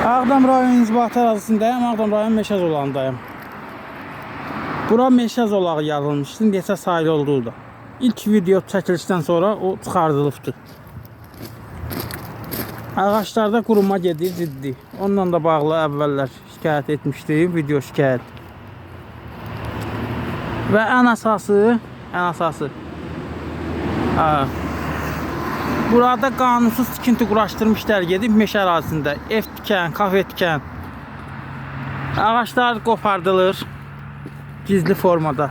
Ağdam rayon inzibati ərazisindəyim. Ağdam rayon meşə zolağındayım. Bura meşə zolağı yazılmışdı. Neçə sayılı olduğu da. İlk video çəkilişdən sonra o çıxardılıbdır. Ağaçlarda quruma gedir ciddi. Onunla da bağlı əvvəllər şikayət etmişdim. Video şikayət. Və ən əsası burada qanunsuz tikinti quraşdırmışlar gedib meşə ərazisində. Ev tikən, kafe tikən. Ağaçlar qopardılır. Gizli formada.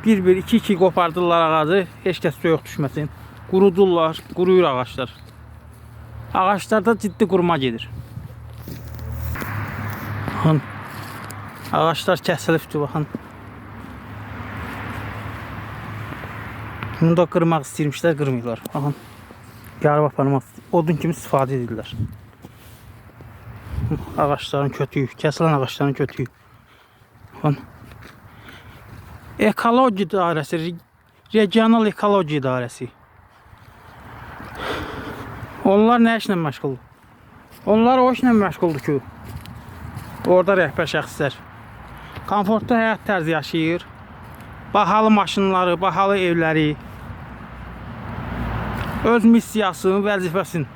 Bir-bir, iki qopardırlar ağacı. Heç kəs soyuq düşməsin. Qurudurlar, quruyur ağaçlar. Ağaçlarda ciddi quruma gedir. Baxın. Ağaçlar kəsilibdir, baxın. Bunu da qırmaq istəyirmişlər, qırmıyorlar. Baxın. Yarıb aparmaq, odun kimi istifadə edirlər. Ağaçların kötüyü, kəsilən ağaçların kötüyü. Baxın. Ekoloji idarəsi, regional ekoloji idarəsi. Onlar nə işlə məşğuldur? Onlar o işlə məşğuldur ki, orada rəhbər şəxslər komfortlu həyat tərzi yaşayır. Bahalı maşınları, bahalı evləri, öz missiyasını, vəzifəsini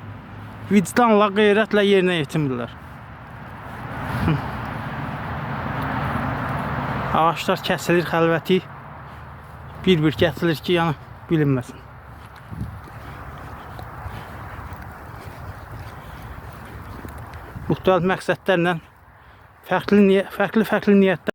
vicdanla, qeyrətlə yerinə yetirmirlər. Ağaçlar kəsilir, xəlvəti bir-bir kəsilir ki, yəni bilinməsin. Müxtəlif məqsədlərlə fərqli niyyətlər